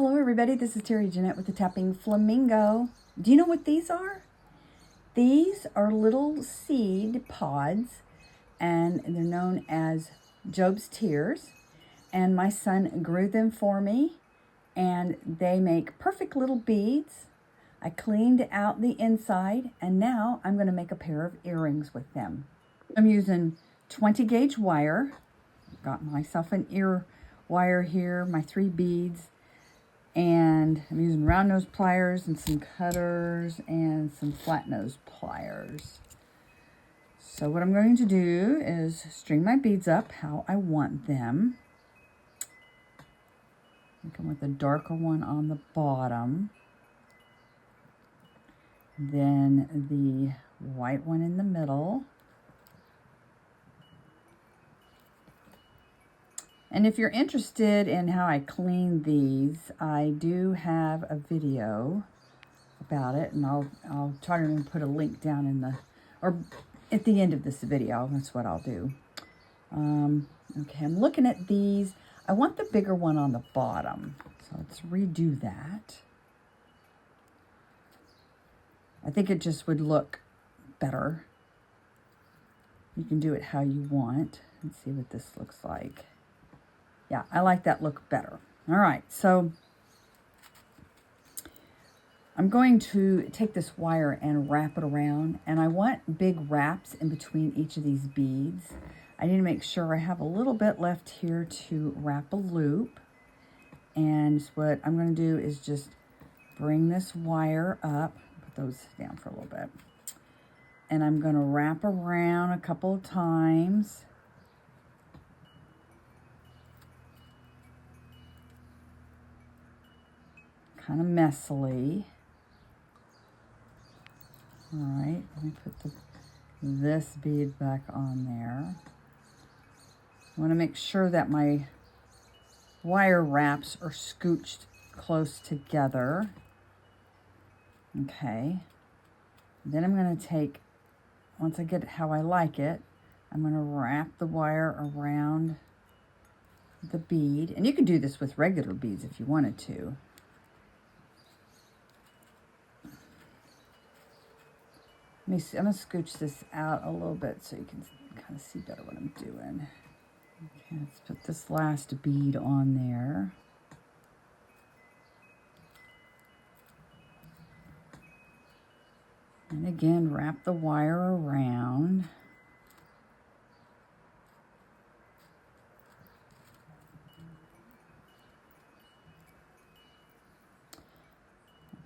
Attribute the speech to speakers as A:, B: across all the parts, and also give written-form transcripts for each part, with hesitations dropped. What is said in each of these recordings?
A: Hello everybody, this is Terry Jeanette with the Tapping Flamingo. Do you know what these are? These are little seed pods and they're known as Job's Tears. And my son grew them for me and they make perfect little beads. I cleaned out the inside and now I'm going to make a pair of earrings with them. I'm using 20 gauge wire. Got myself an ear wire here, my 3 beads. And I'm using round nose pliers and some cutters and some flat nose pliers. So what I'm going to do is string my beads up how I want them. I come with a darker one on the bottom. Then the white one in the middle. And if you're interested in how I clean these, I do have a video about it, and I'll try to put a link down in the, or at the end of this video. That's what I'll do. Okay, I'm looking at these. I want the bigger one on the bottom, so let's redo that. I think it just would look better. You can do it how you want. Let's see what this looks like. Yeah, I like that look better. All right, so I'm going to take this wire and wrap it around, and I want big wraps in between each of these beads. I need to make sure I have a little bit left here to wrap a loop. And what I'm going to do is just bring this wire up, put those down for a little bit, and I'm going to wrap around a couple of times. Kind of messily. All right, let me put this bead back on there. I want to make sure that my wire wraps are scooched close together. Okay. Then I'm going to take, once I get it how I like it, I'm going to wrap the wire around the bead. And you can do this with regular beads if you wanted to. I'm going to scooch this out a little bit so you can kind of see better what I'm doing. Okay, let's put this last bead on there. And again, wrap the wire around.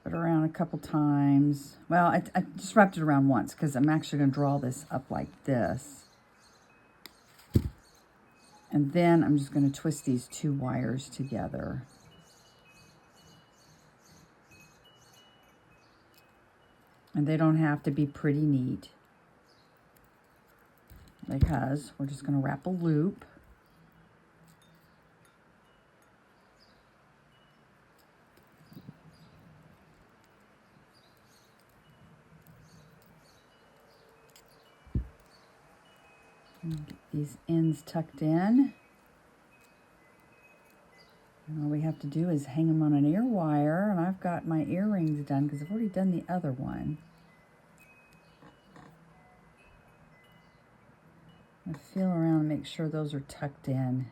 A: It around a couple times. Well, I just wrapped it around once because I'm actually going to draw this up like this. And then I'm just going to twist these 2 wires together. And they don't have to be pretty neat, because we're just going to wrap a loop. Get these ends tucked in. And all we have to do is hang them on an ear wire, and I've got my earrings done because I've already done the other one. I feel around and make sure those are tucked in.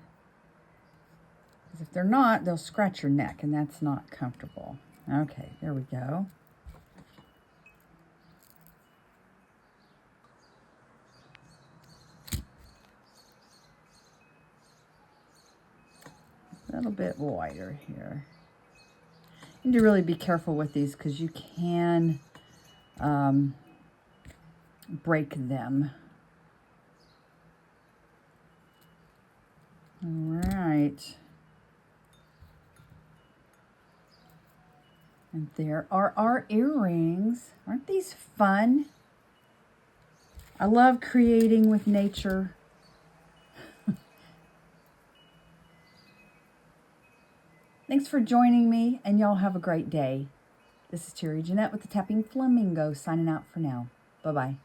A: Because if they're not, they'll scratch your neck, and that's not comfortable. Okay, there we go. A little bit wider here. You need to really be careful with these because you can break them. All right. And there are our earrings. Aren't these fun? I love creating with nature. Thanks for joining me, and y'all have a great day. This is Terry Jeanette with the Tapping Flamingo signing out for now. Bye-bye.